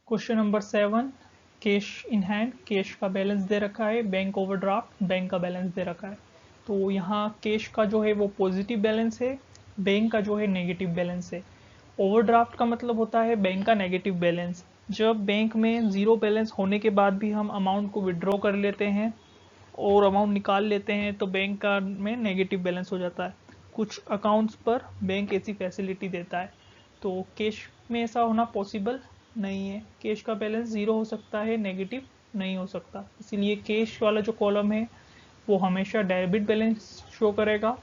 Question number 7, cash in hand, cash का balance दे रखा है, बैंक ओवरड्राफ्ट, बैंक का बैलेंस दे रखा है। तो यहाँ कैश का जो है वो पॉजिटिव बैलेंस है, बैंक का जो है नेगेटिव बैलेंस है। ओवरड्राफ्ट का मतलब होता है बैंक का नेगेटिव बैलेंस। जब बैंक में ज़ीरो बैलेंस होने के बाद भी हम अमाउंट को विड्रॉ कर लेते हैं और अमाउंट निकाल लेते हैं तो बैंक का में नेगेटिव बैलेंस हो जाता है। कुछ अकाउंट्स पर बैंक ऐसी फैसिलिटी देता है। तो कैश में ऐसा होना पॉसिबल नहीं है। कैश का बैलेंस ज़ीरो हो सकता है, नेगेटिव नहीं हो सकता। इसीलिए कैश वाला जो कॉलम है वो हमेशा डेबिट बैलेंस शो करेगा।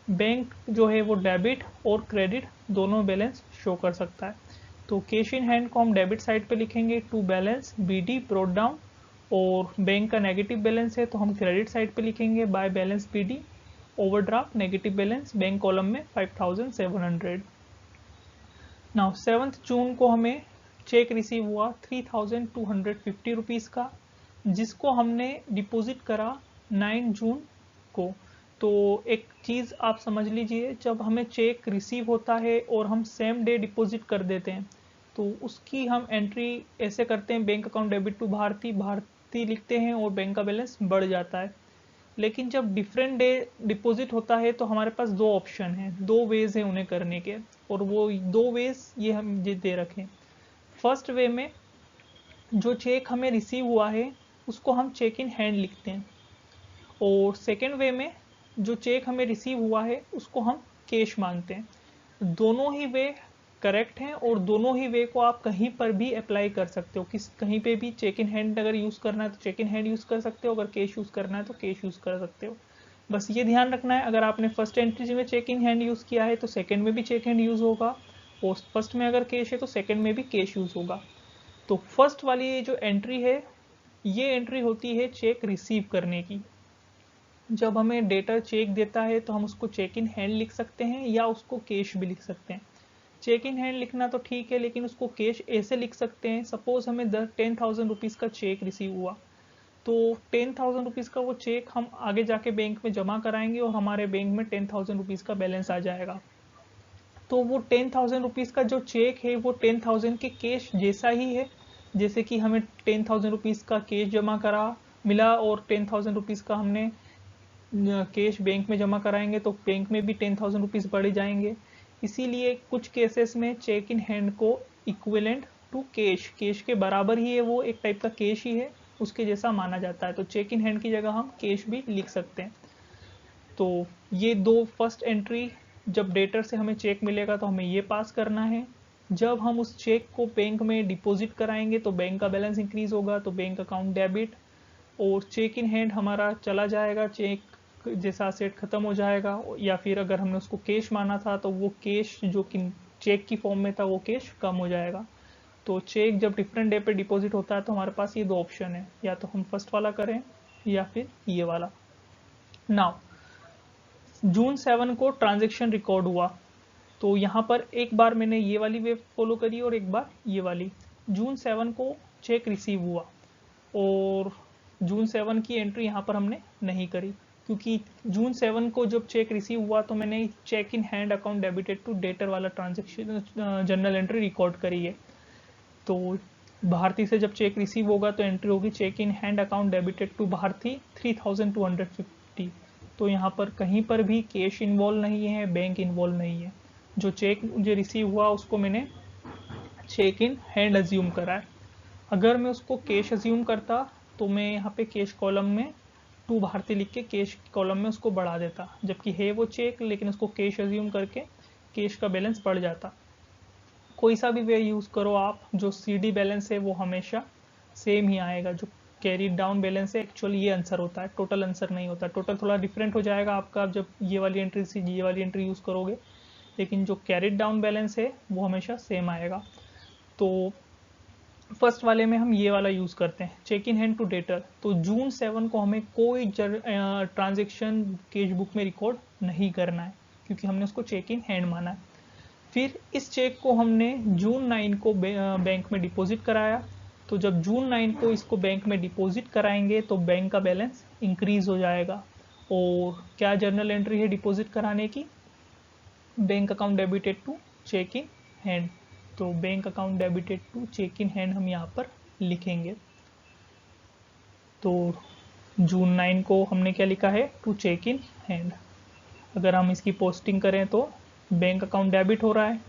बैंक जो है वो डेबिट और क्रेडिट दोनों बैलेंस शो कर सकता है। तो कैश इन हैंड को हम डेबिट साइड पे लिखेंगे, to balance BD brought down, और बैंक का नेगेटिव बैलेंस है तो हम क्रेडिट साइड पे लिखेंगे by balance BD। Overdraft negative balance bank column में 5700। नाउ 7 जून को हमें चेक रिसीव हुआ 3250 रुपीज़ का, जिसको हमने डिपॉजिट करा 9 जून को। तो एक चीज़ आप समझ लीजिए, जब हमें चेक रिसीव होता है और हम सेम डे डिपॉजिट कर देते हैं तो उसकी हम एंट्री ऐसे करते हैं, bank account debit to Bharti, Bharti लिखते हैं और बैंक का बैलेंस बढ़ जाता है। लेकिन जब डिफरेंट डे डिपॉजिट होता है तो हमारे पास दो ऑप्शन हैं, दो वेज हैं उन्हें करने के, और वो दो वेज ये हम ये दे रखें। फर्स्ट वे में जो चेक हमें रिसीव हुआ है उसको हम चेक इन हैंड लिखते हैं, और सेकेंड वे में जो चेक हमें रिसीव हुआ है उसको हम कैश मानते हैं। दोनों ही वे करेक्ट हैं और दोनों ही वे को आप कहीं पर भी अप्लाई कर सकते हो। किस कहीं पे भी चेक इन हैंड अगर यूज़ करना है तो चेक इन हैंड यूज़ कर सकते हो, अगर कैश यूज़ करना है तो कैश यूज़ कर सकते हो। बस ये ध्यान रखना है, अगर आपने फर्स्ट एंट्री में चेक इन हैंड यूज़ किया है तो सेकेंड में भी चेक हैंड यूज़ होगा, और फर्स्ट में अगर कैश है तो सेकेंड में भी कैश यूज़ होगा। तो फर्स्ट वाली ये जो एंट्री है ये एंट्री होती है चेक रिसीव करने की। जब हमें डेटर चेक देता है तो हम उसको चेक इन हैंड लिख सकते हैं या उसको कैश भी लिख सकते हैं। चेक इन हैंड लिखना तो ठीक है, लेकिन उसको कैश ऐसे लिख सकते हैं, सपोज हमें 10,000 रुपीज़ का चेक रिसीव हुआ तो 10,000 रुपीज़ का वो चेक हम आगे जाके बैंक में जमा कराएंगे और हमारे बैंक में 10,000 रुपीज़ का बैलेंस आ जाएगा। तो वो 10,000 रुपीज़ का जो चेक है वो 10,000 के कैश जैसा ही है। जैसे कि हमें 10,000 रुपीज़ का कैश जमा करा मिला और 10,000 रुपीज़ का हमने कैश बैंक में जमा कराएंगे तो बैंक में भी 10,000 रुपीज़ बढ़ जाएंगे। इसीलिए कुछ केसेस में चेक इन हैंड को इक्विवेलेंट टू कैश, कैश के बराबर ही है, वो एक टाइप का कैश ही है, उसके जैसा माना जाता है। तो चेक इन हैंड की जगह हम कैश भी लिख सकते हैं। तो ये दो फर्स्ट एंट्री, जब डेटर से हमें चेक मिलेगा तो हमें ये पास करना है। जब हम उस चेक को बैंक में डिपॉजिट कराएंगे तो बैंक का बैलेंस इंक्रीज होगा तो बैंक अकाउंट डेबिट, और चेक इन हैंड हमारा चला जाएगा, चेक जैसा सेट खत्म हो जाएगा। या फिर अगर हमने उसको कैश माना था तो वो कैश जो कि चेक की फॉर्म में था वो कैश कम हो जाएगा। तो चेक जब डिफरेंट डे पे डिपॉजिट होता है तो हमारे पास ये दो ऑप्शन है, या तो हम फर्स्ट वाला करें या फिर ये वाला। नाउ जून 7 को ट्रांजेक्शन रिकॉर्ड हुआ, तो यहाँ पर एक बार मैंने ये वाली वे फॉलो करी और एक बार ये वाली। जून 7 को चेक रिसीव हुआ और जून 7 की एंट्री यहाँ पर हमने नहीं करी, क्योंकि जून 7 को जब चेक रिसीव हुआ तो मैंने cheque in hand account debited to debtor वाला ट्रांजेक्शन जनरल एंट्री रिकॉर्ड करी है। तो भारती से जब चेक रिसीव होगा तो एंट्री होगी cheque in hand account debited to Bharti 3250। तो यहाँ पर कहीं पर भी कैश इन्वॉल्व नहीं है, बैंक इन्वॉल्व नहीं है। जो चेक मुझे रिसीव हुआ उसको मैंने चेक इन हैंड अज्यूम करा है। अगर मैं उसको कैश अज्यूम करता तो मैं यहाँ पे कैश कॉलम में टू भारती लिख के कैश कॉलम में उसको बढ़ा देता, जबकि है वो चेक लेकिन उसको कैश अज्यूम करके कैश का बैलेंस बढ़ जाता। कोई सा भी वे यूज़ करो आप, जो CD बैलेंस है वो हमेशा सेम ही आएगा। जो कैरी डाउन बैलेंस है एक्चुअली ये आंसर होता है, टोटल आंसर नहीं होता। टोटल थोड़ा डिफरेंट हो जाएगा आपका जब ये वाली एंट्री से ये वाली एंट्री यूज़ करोगे, लेकिन जो कैरिड डाउन बैलेंस है वो हमेशा सेम आएगा। तो फर्स्ट वाले में हम ये वाला यूज़ करते हैं cheque in hand to debtor. तो जून 7 को हमें कोई ट्रांजेक्शन कैश बुक में रिकॉर्ड नहीं करना है, क्योंकि हमने उसको चेक इन हैंड माना है। फिर इस चेक को हमने जून 9 को बैंक में डिपॉजिट कराया। तो जब जून 9 को इसको बैंक में डिपॉजिट कराएंगे तो बैंक का बैलेंस इंक्रीज हो जाएगा। और क्या जर्नल एंट्री है डिपॉजिट कराने की, bank account debited to cheque in hand. तो bank account debited to cheque in hand हम यहाँ पर लिखेंगे। तो जून 9 को हमने क्या लिखा है, टू चेक इन हैंड। अगर हम इसकी पोस्टिंग करें तो बैंक अकाउंट डेबिट हो रहा है,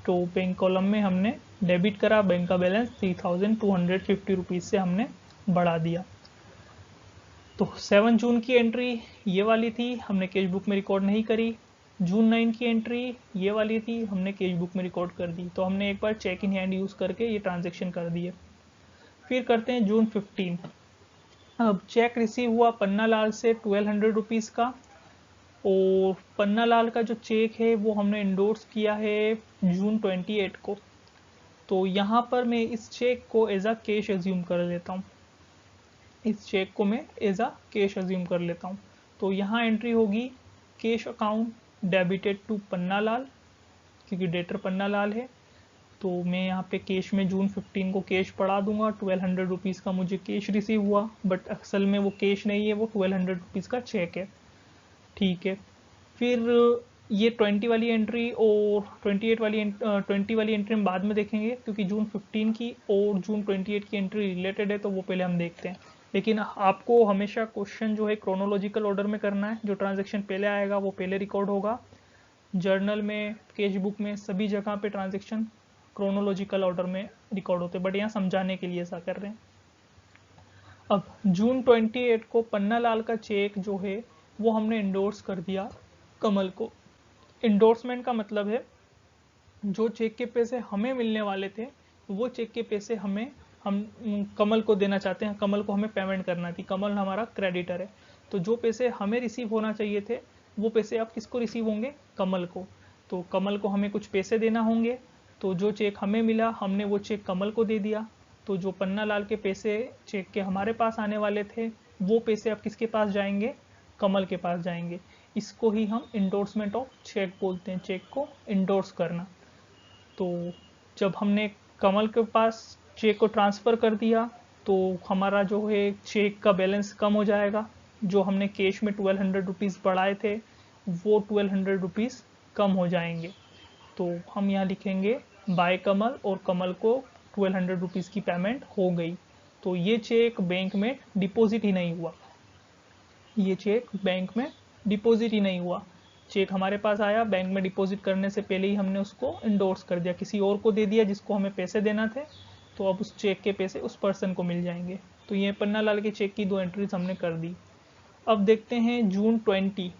तो बैंक कॉलम में हमने डेबिट करा, बैंक का बैलेंस 3250 रुपीज़ से हमने बढ़ा दिया। तो 7 जून की एंट्री ये वाली थी, हमने कैश बुक में रिकॉर्ड नहीं करी। जून 9 की एंट्री ये वाली थी, हमने कैश बुक में रिकॉर्ड कर दी। तो हमने एक बार चेक इन हैंड यूज़ करके ये ट्रांजेक्शन कर दिए। फिर करते हैं जून 15। अब चेक रिसीव हुआ पन्ना लाल से 1200 रुपीज़ का, और पन्ना लाल का जो चेक है वो हमने इंडोर्स किया है जून 28 को। तो यहाँ पर मैं इस चेक को एज अ कैश एज्यूम कर लेता हूँ, इस चेक को मैं एज अ कैश एज्यूम कर लेता हूँ। तो यहाँ एंट्री होगी cash account debited to Panna Lal, क्योंकि डेटर पन्ना लाल है। तो मैं यहाँ पे कैश में जून 15 को कैश पढ़ा दूंगा। 1200 रुपीज़ का मुझे कैश रिसीव हुआ, बट असल में वो कैश नहीं है, वो 1200 रुपीज़ का चेक है। ठीक है, फिर ये 20 वाली एंट्री और 20 वाली एंट्री हम बाद में देखेंगे, क्योंकि जून 15 की और जून 28 की एंट्री रिलेटेड है, तो वो पहले हम देखते हैं। लेकिन आपको हमेशा क्वेश्चन जो है क्रोनोलॉजिकल ऑर्डर में करना है, जो ट्रांजेक्शन पहले आएगा वो पहले रिकॉर्ड होगा। जर्नल में, कैश बुक में, सभी जगह पे ट्रांजेक्शन क्रोनोलॉजिकल ऑर्डर में रिकॉर्ड होते हैं, बट यहाँ समझाने के लिए ऐसा कर रहे हैं। अब जून 28 को पन्ना लाल का चेक जो है वो हमने इंडोर्स कर दिया कमल को। इंडोर्समेंट का मतलब है जो चेक के पैसे हमें मिलने वाले थे वो चेक के पैसे हम कमल को देना चाहते हैं, कमल को हमें पेमेंट करना थी, कमल हमारा क्रेडिटर है। तो जो पैसे हमें रिसीव होना चाहिए थे वो पैसे अब किसको रिसीव होंगे, कमल को। तो कमल को हमें कुछ पैसे देना होंगे, तो जो चेक हमें मिला हमने वो चेक कमल को दे दिया। तो जो पन्ना लाल के पैसे चेक के हमारे पास आने वाले थे वो पैसे अब किसके पास जाएंगे, कमल के पास जाएंगे। इसको ही हम इंडोर्समेंट ऑफ चेक बोलते हैं, चेक को इंडोर्स करना। तो जब हमने कमल के पास चेक को ट्रांसफ़र कर दिया तो हमारा जो है चेक का बैलेंस कम हो जाएगा। जो हमने कैश में 1200 रुपीज़ बढ़ाए थे वो 1200 रुपीज़ कम हो जाएंगे। तो हम यहाँ लिखेंगे बाय कमल, और कमल को 1200 रुपीज़ की पेमेंट हो गई। तो ये चेक बैंक में डिपॉजिट ही नहीं हुआ, ये चेक बैंक में डिपॉजिट ही नहीं हुआ। चेक हमारे पास आया, बैंक में डिपॉजिट करने से पहले ही हमने उसको इंडोर्स कर दिया, किसी और को दे दिया जिसको हमें पैसे देना थे। तो अब उस चेक के पैसे उस पर्सन को मिल जाएंगे। तो ये पन्ना लाल के चेक की 2 एंट्रीज हमने कर दी। अब देखते हैं जून 20।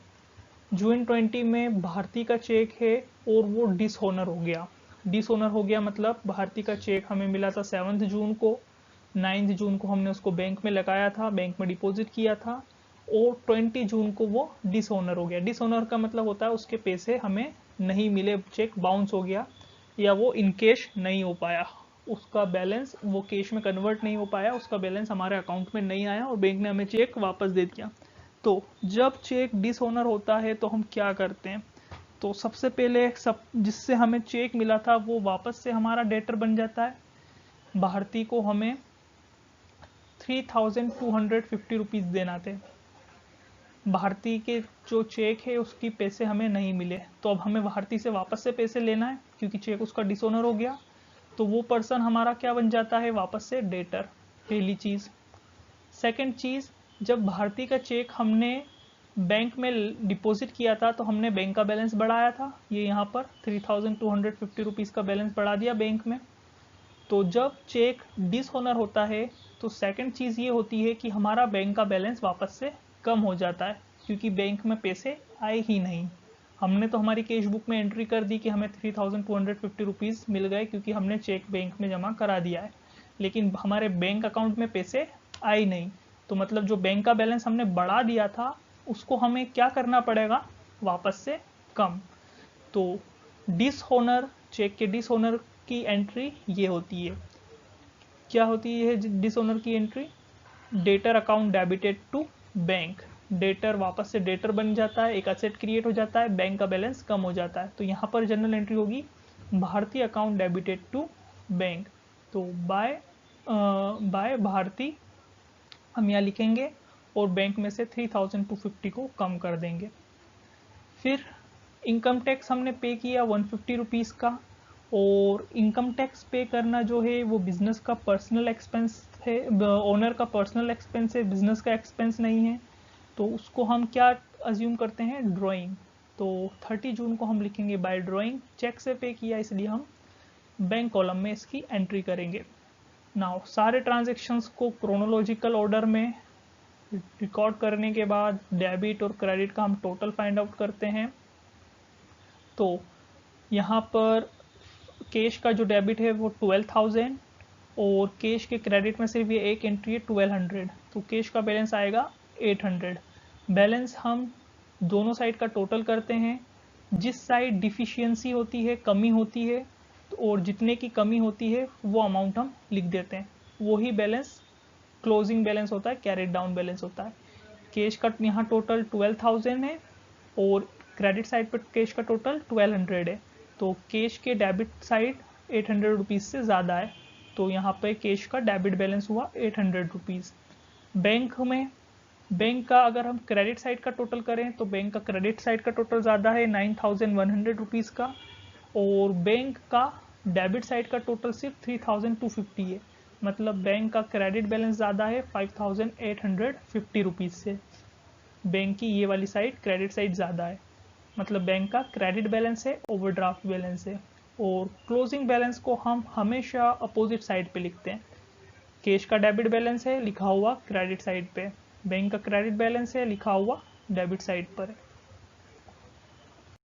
जून 20 में भारती का चेक है और वो डिसऑनर हो गया। डिसऑनर हो गया मतलब भारती का चेक हमें मिला था 7 जून को, 9 जून को हमने उसको बैंक में लगाया था, बैंक में डिपॉजिट किया था, और 20 जून को वो डिसऑनर हो गया। डिसऑनर का मतलब होता है उसके पैसे हमें नहीं मिले, चेक बाउंस हो गया, या वो इन कैश नहीं हो पाया, उसका बैलेंस वो कैश में कन्वर्ट नहीं हो पाया, उसका बैलेंस हमारे अकाउंट में नहीं आया और बैंक ने हमें चेक वापस दे दिया। तो जब चेक डिसऑनर होता है तो हम क्या करते हैं, तो सबसे पहले जिससे हमें चेक मिला था वो वापस से हमारा डेटर बन जाता है। भारती को हमें 3250 रुपीज़ देना थे। भारती के जो चेक है उसकी पैसे हमें नहीं मिले, तो अब हमें भारती से वापस से पैसे लेना है क्योंकि चेक उसका डिसऑनर हो गया। तो वो पर्सन हमारा क्या बन जाता है, वापस से डेटर, पहली चीज़। सेकंड चीज़, जब भारती का चेक हमने बैंक में डिपॉजिट किया था तो हमने बैंक का बैलेंस बढ़ाया था, ये यहाँ पर 3250 रुपीज़ का बैलेंस बढ़ा दिया बैंक में। तो जब चेक डिसऑनर होता है तो सेकंड चीज़ ये होती है कि हमारा बैंक का बैलेंस वापस से कम हो जाता है, क्योंकि बैंक में पैसे आए ही नहीं। हमने तो हमारी कैश बुक में एंट्री कर दी कि हमें 3250 रुपीज़ मिल गए क्योंकि हमने चेक बैंक में जमा करा दिया है, लेकिन हमारे बैंक अकाउंट में पैसे आए नहीं। तो मतलब जो बैंक का बैलेंस हमने बढ़ा दिया था उसको हमें क्या करना पड़ेगा, वापस से कम। तो डिसऑनर, चेक के डिसऑनर की एंट्री ये होती है। क्या होती है डिसऑनर की entry, debtor account debited to bank. Debtor वापस से डेटर बन जाता है, एक असेट क्रिएट हो जाता है, बैंक का बैलेंस कम हो जाता है। तो यहाँ पर जनरल एंट्री होगी Bharti account debited to bank. तो बाय भारती हम यहाँ लिखेंगे और बैंक में से 3250 को कम कर देंगे। फिर इनकम टैक्स हमने पे किया 150 रुपीज़ का, और इनकम टैक्स पे करना जो है वो बिजनेस का पर्सनल एक्सपेंस है, ओनर का पर्सनल एक्सपेंस है, बिजनेस का एक्सपेंस नहीं है। तो उसको हम क्या अज्यूम करते हैं, ड्राइंग। तो 30 जून को हम लिखेंगे बाय ड्राइंग, चेक से पे किया इसलिए हम बैंक कॉलम में इसकी एंट्री करेंगे। नाउ सारे ट्रांजेक्शन्स को क्रोनोलॉजिकल ऑर्डर में रिकॉर्ड करने के बाद डेबिट और क्रेडिट का हम टोटल फाइंड आउट करते हैं। तो यहाँ पर कैश का जो डेबिट है वो 12,000 और कैश के क्रेडिट में सिर्फ ये एक एंट्री है 1200, तो कैश का बैलेंस आएगा 800। बैलेंस हम दोनों साइड का टोटल करते हैं, जिस साइड डिफिशियंसी होती है, कमी होती है, और जितने की कमी होती है वो अमाउंट हम लिख देते हैं, वही बैलेंस क्लोजिंग बैलेंस होता है, कैरेट डाउन बैलेंस होता है। कैश का यहाँ टोटल 12,000 है और क्रेडिट साइड पर कैश का टोटल 1200 है, तो कैश के डेबिट साइड 800 रुपीज़ से ज़्यादा है, तो यहाँ पे कैश का डेबिट बैलेंस हुआ 800 रुपीज़। बैंक का अगर हम क्रेडिट साइड का टोटल करें तो बैंक का क्रेडिट साइड का टोटल ज़्यादा है 9,100 रुपीज़ का, और बैंक का डेबिट साइड का टोटल सिर्फ 3,250 है, मतलब बैंक का क्रेडिट बैलेंस ज़्यादा है 5,850 रुपीज़ से। बैंक की ये वाली साइड क्रेडिट साइड ज़्यादा है, मतलब बैंक का क्रेडिट बैलेंस है, ओवरड्राफ्ट बैलेंस है। और क्लोजिंग बैलेंस को हम हमेशा अपोजिट साइड पे लिखते हैं। कैश का डेबिट बैलेंस है, लिखा हुआ क्रेडिट साइड पे, बैंक का क्रेडिट बैलेंस है, लिखा हुआ डेबिट साइड पर है।